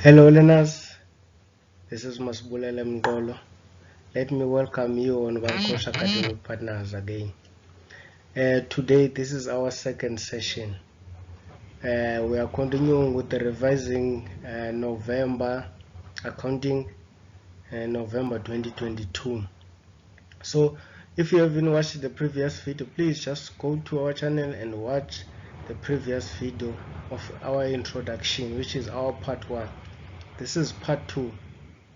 Hello learners, this is Masbulele Mngolo. Let me welcome you on Vankosha Academic Partners again. Today this is our second session. We are continuing with the revising November accounting November 2022. So if you haven't watched the previous video, please just go to our channel and watch the previous video of our introduction, which is our part 1. This is part 2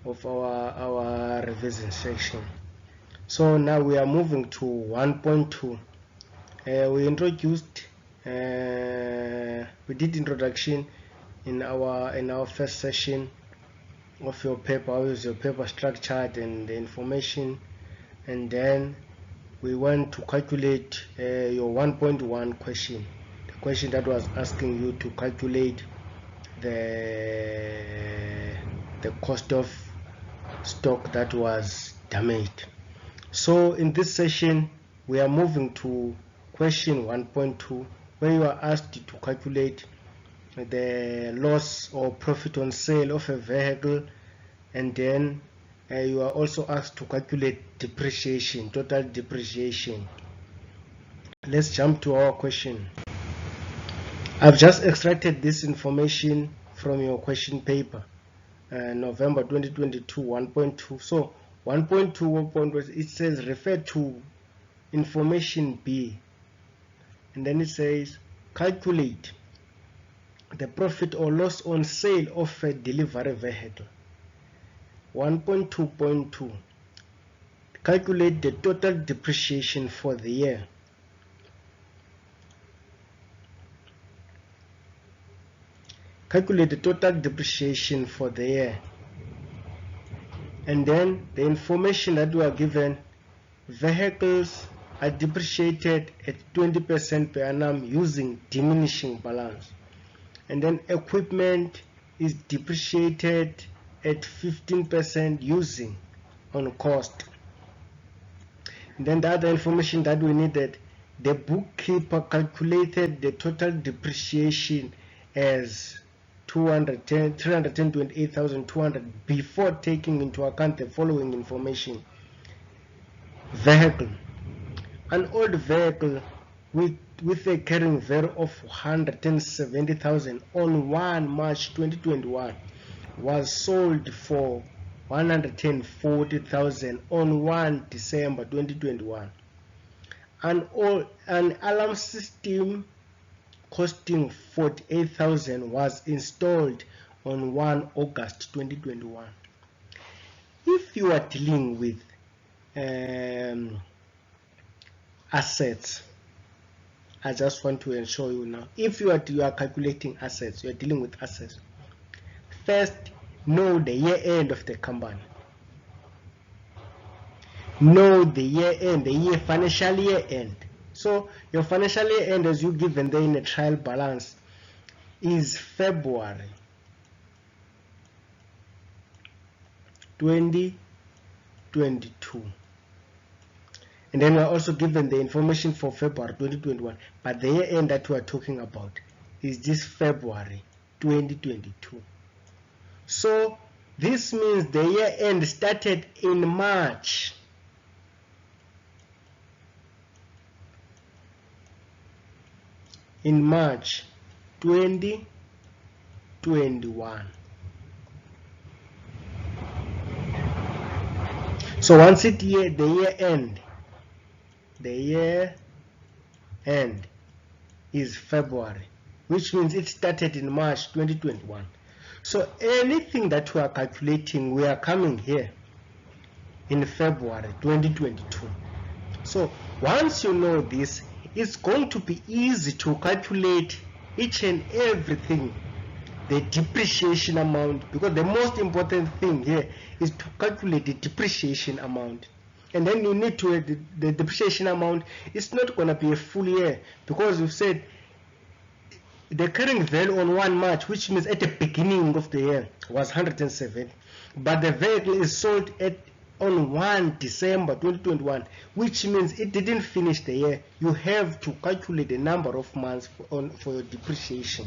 of our revision section. So now we are moving to 1.2. We introduced we did introduction in our first session of your paper. How is your paper structured and the information, and then we went to calculate your 1.1 question, the question that was asking you to calculate the cost of stock that was damaged. So in this session we are moving to question 1.2, where you are asked to calculate the loss or profit on sale of a vehicle, and then you are also asked to calculate depreciation, total depreciation. Let's jump to our question. I've just extracted this information from your question paper, November 2022 1.2. So 1.2 it says refer to information B, and then it says calculate the profit or loss on sale of a delivery vehicle. 1.2.2 calculate the total depreciation for the year. Calculate the total depreciation for the year. And then the information that we are given: vehicles are depreciated at 20% per annum using diminishing balance, and then equipment is depreciated at 15% using on cost. And then the other information that we needed: the bookkeeper calculated the total depreciation as 328,200 before taking into account the following information: vehicle, an old vehicle with a carrying value of 170,000 on 1 March 2021 was sold for 140,000 on 1 December 2021. An alarm system costing 48,000 was installed on 1 August 2021. If you are dealing with assets, I just want to ensure you now, if you are calculating assets, you are dealing with assets, first know the year end of the company. Know the year end, the financial year end. So your financial year end, as you given there in a trial balance, is February 2022. And then we are also given the information for February 2021, but the year end that we are talking about is this February 2022. So this means the year end started in March. In March 2021. So once the year end is February, which means it started in March 2021. So anything that we are calculating, we are coming here in February 2022. So once you know this, it's going to be easy to calculate each and everything, the depreciation amount, because the most important thing here is to calculate the depreciation amount. And then you need to the depreciation amount is not going to be a full year, because we've said the carrying value on 1 March, which means at the beginning of the year, was 107, but the vehicle is sold on 1 December 2021, which means it didn't finish the year. You have to calculate the number of months for your depreciation.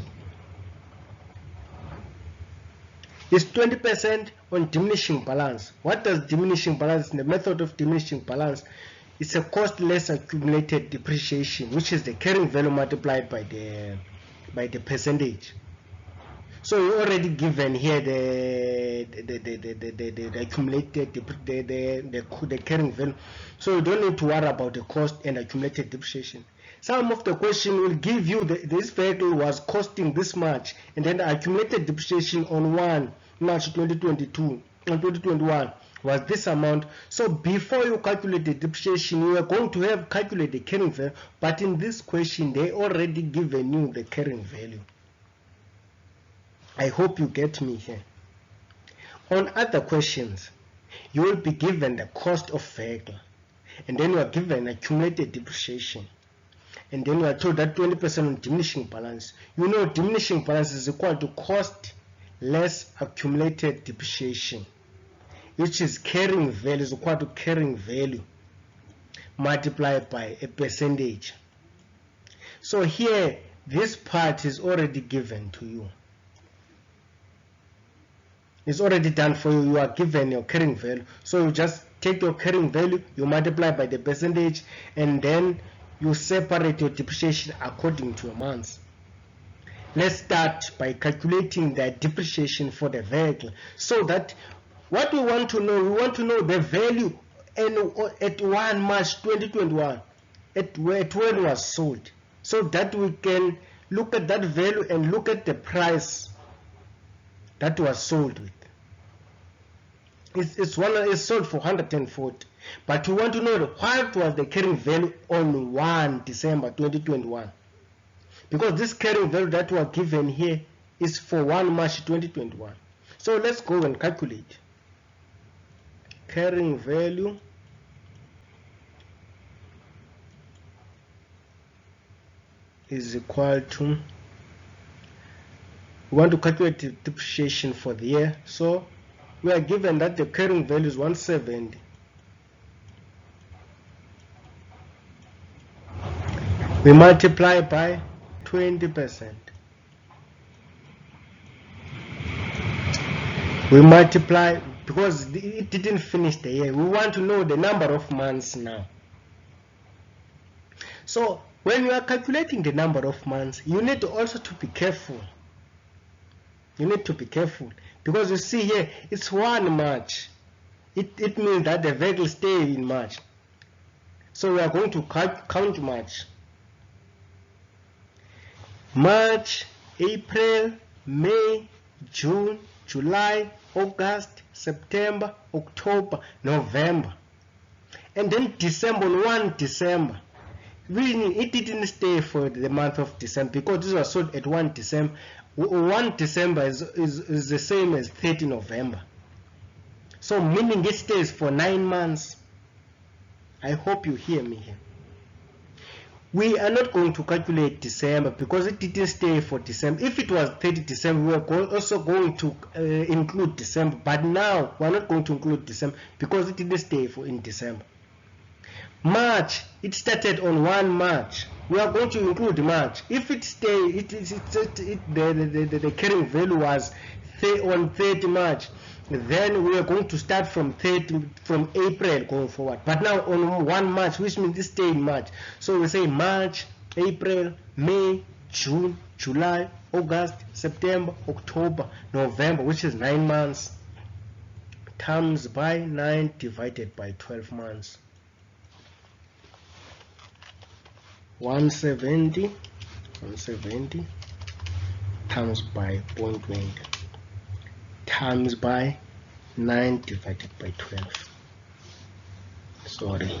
is 20% on diminishing balance. What does diminishing balance? The method of diminishing balance is a cost less accumulated depreciation, which is the carrying value multiplied by the percentage. So you already given here the accumulated the carrying value. So you don't need to worry about the cost and accumulated depreciation. Some of the question will give you this vehicle was costing this much, and then the accumulated depreciation on 1 March 2022 and 2021 was this amount. So before you calculate the depreciation, you are going to have calculated the carrying value, but in this question they already given you the carrying value. I hope you get me here. On other questions, you will be given the cost of vehicle, and then you are given accumulated depreciation, and then you are told that 20% on diminishing balance. You know diminishing balance is equal to cost less accumulated depreciation, which is carrying value is equal to carrying value multiplied by a percentage. So here this part is already given to you. It's already done for you. You are given your carrying value, so you just take your carrying value, you multiply by the percentage, and then you separate your depreciation according to your months. Let's start by calculating the depreciation for the vehicle, so that what we want to know the value at 1 March 2021 at when it was sold, so that we can look at that value and look at the price that was sold with. It's sold for 140, but we want to know what was the carrying value on 1 December 2021, because this carrying value that was given here is for 1 March 2021. So let's go and calculate. Carrying value is equal to, we want to calculate the depreciation for the year, so we are given that the carrying value is 170. We multiply by 20%. We multiply, because it didn't finish the year. We want to know the number of months now. So when you are calculating the number of months, you need to also to be careful. You need to be careful, because you see here it's 1 March. It means that the vehicle stay in March. So we are going to count March. March, April, May, June, July, August, September, October, November, and then December, 1 December. Really, it didn't stay for the month of December, because this was sold at 1 December. 1 December is the same as 30 November. So meaning it stays for 9 months. I hope you hear me here. We are not going to calculate December, because it didn't stay for December. If it was 30 December, we are also going to include December, but now we are not going to include December, because it didn't stay in December. March, it started on 1 March. We are going to include March. If it stayed, the carrying value was on 30 March, then we are going to start from April going forward. But now on 1 March, which means this stay in March. So we say March, April, May, June, July, August, September, October, November, which is 9 months, times by 9 divided by 12 months. 170 times by 0.20 times by 9 divided by 12. Sorry.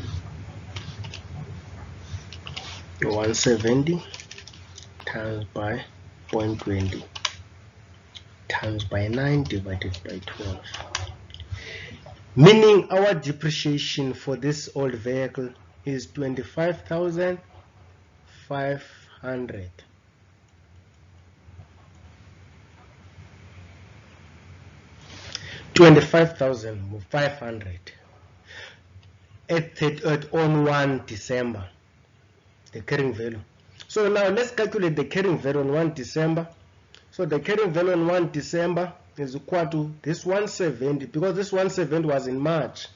170 times by 0.20 times by 9 divided by 12. Meaning our depreciation for this old vehicle is 25,500. 25,500 on 1 December, the carrying value. So now let's calculate the carrying value on 1 December. So the carrying value on 1 December is equal to this 170, because this 170 was in March.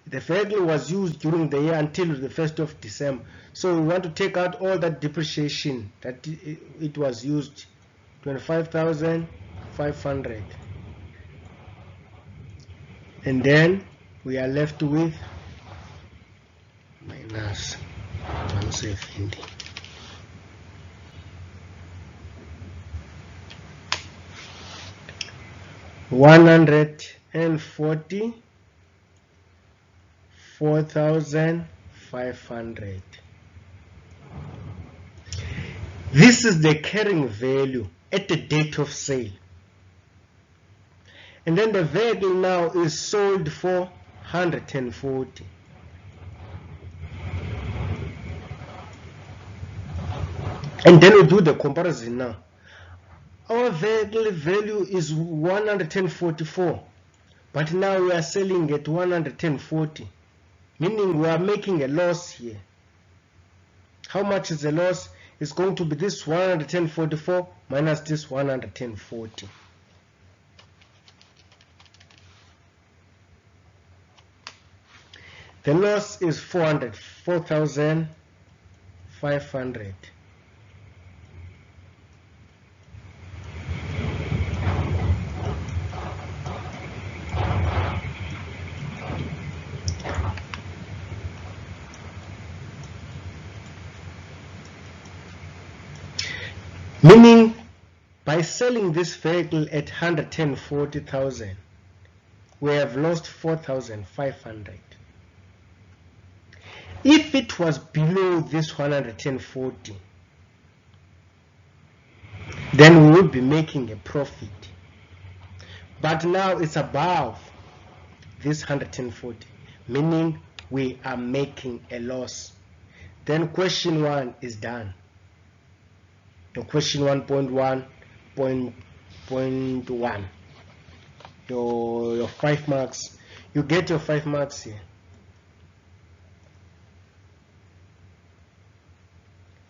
The vehicle was used during the year until the 1st of December. So we want to take out all that depreciation that it was used, 25,500. And then we are left with minus 170. $144,500. This is the carrying value at the date of sale. And then the vehicle now is sold for 140. And then we do the comparison now. Our vehicle value is 144, but now we are selling at 140, meaning we are making a loss here. How much is the loss? It's going to be this 144 minus this 140. The loss is 4,500. Meaning, by selling this vehicle at 140,000, we have lost 4,500. If it was below this 140, then we would be making a profit. But now it's above this 140, meaning we are making a loss. Then question 1 is done. The question 1.1.1, your 5 marks. You get your 5 marks here.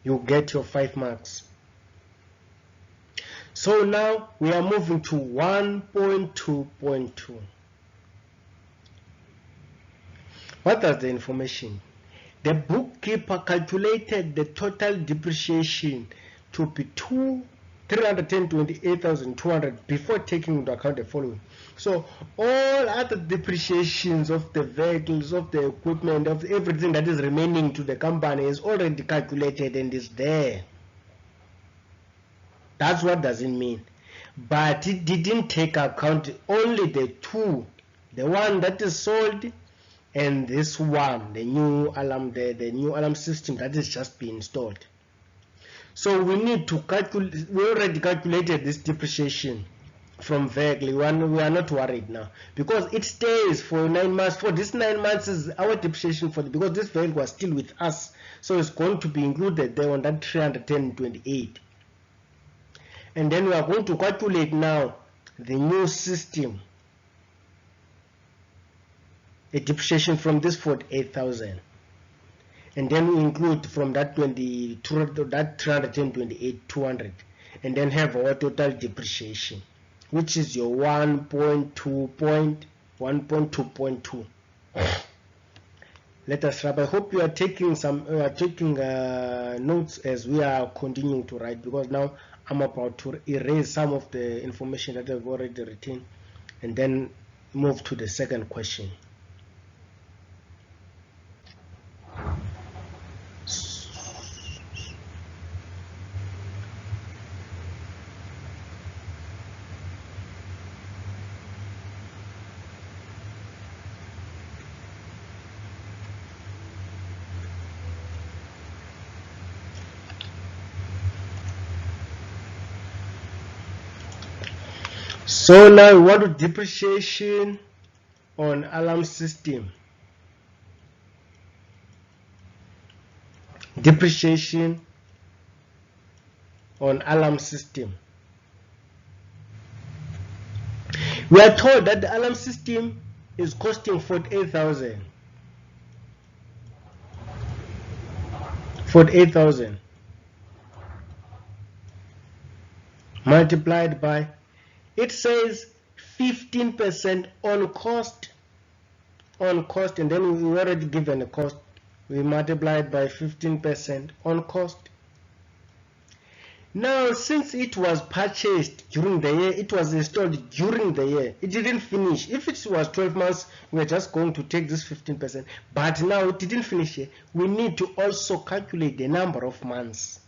You get your 5 marks. So now we are moving to 1.2.2. What does the information? The bookkeeper calculated the total depreciation to be 328,200 before taking into account the following. So all other depreciations of the vehicles, of the equipment, of everything that is remaining to the company is already calculated and is there. That's what does it mean. But it didn't take account only the two, the one that is sold and this one, the new alarm, the new alarm system that is just being installed. So we need to calculate. We already calculated this depreciation from vehicle. We are not worried now because it stays for 9 months. For this 9 months is our depreciation because this vehicle was still with us, so it's going to be included there on that 328. And then we are going to calculate now the new system, a depreciation from this 48,000. And then we include from that 328,200, and then have our total depreciation, which is your 1.2.2. Let us wrap. I hope you are taking notes as we are continuing to write, because now I'm about to erase some of the information that I've already written and then move to the second question. So now we want to depreciation on alarm system. Depreciation on alarm system. We are told that the alarm system is costing 48,000. 48,000 multiplied by It says 15% on cost, and then we already given a cost. We multiply it by 15% on cost. Now, since it was purchased during the year, it was installed during the year, it didn't finish. If it was 12 months, we're just going to take this 15%. But now it didn't finish here. We need to also calculate the number of months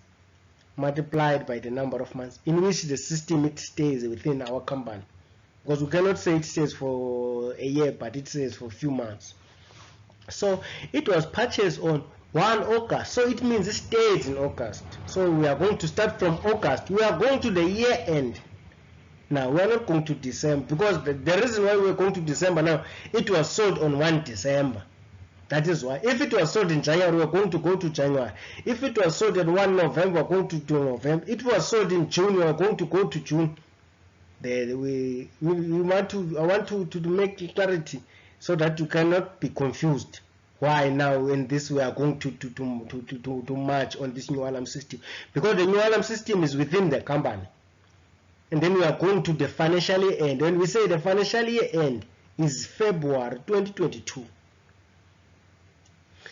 multiplied by the number of months in which the system it stays within our company. Because we cannot say it stays for a year, but it stays for a few months. So it was purchased on 1 August, so it means it stays in August. So we are going to start from August. We are going to the year end. Now we are not going to December, because the reason why we are going to December now, it was sold on 1 December. That is why. If it was sold in January, we are going to go to January. If it was sold on 1 November, we are going to do November. If it was sold in June, we are going to go to June. I want to make clarity so that you cannot be confused. Why now in this we are going to match on this new alarm system? Because the new alarm system is within the company. And then we are going to the financial year end. When we say the financial year end is February 2022.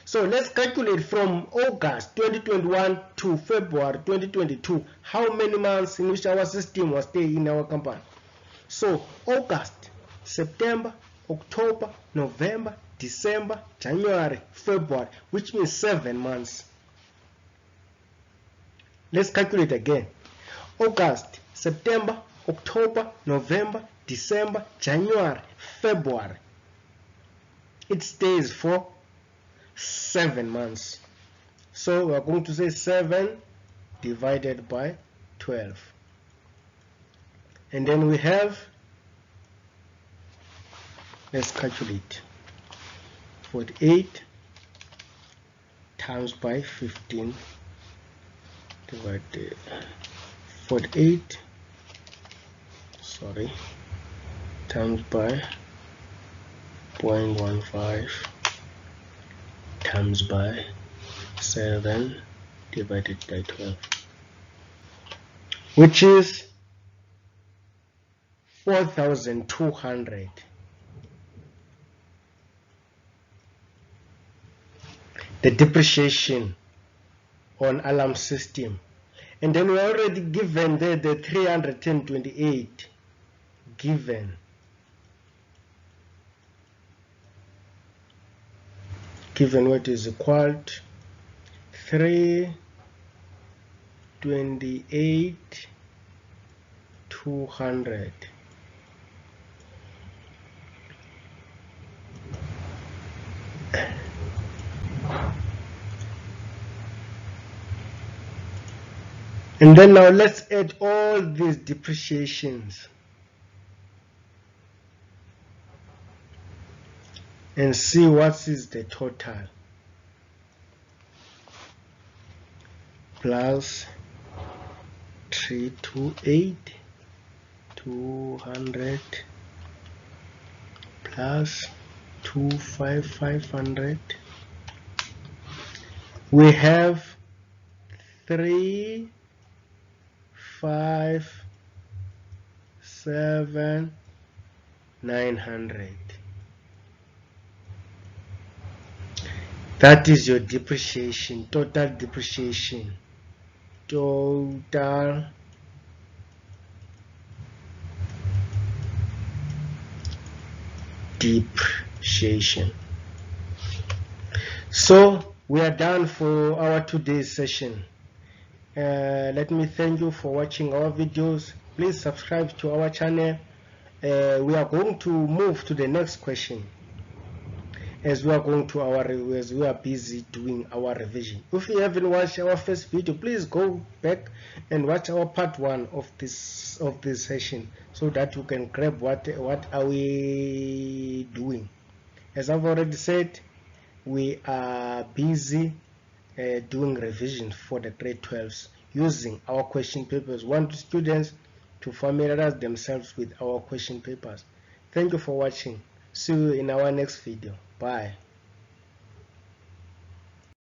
So let's calculate from August 2021 to February 2022 how many months in which our system was staying in our company. So August, September, October, November, December, January, February, which means 7 months. Let's calculate again. August, September, October, November, December, January, February. It stays for 7 months. So we are going to say 7 divided by 12. And then we have, let's calculate, 48 times by 15 divided 48 times by 0.15 times by 7 divided by 12, which is 4,200. The depreciation on alarm system. And then we already given the 328 given. Given what is equal to 328 200. And then now let's add all these depreciations and see what is the total. Plus 328 200 plus 25500. We have 357,900. That is your depreciation, total depreciation. Total depreciation. So we are done for our today's session. Let me thank you for watching our videos. Please subscribe to our channel. We are going to move to the next question as we are busy doing our revision. If you haven't watched our first video, please go back and watch our part 1 of this session so that you can grab what are we doing. As I've already said, we are busy doing revision for the grade 12s using our question papers. We want students to familiarize themselves with our question papers. Thank you for watching. See you in our next video. Bye.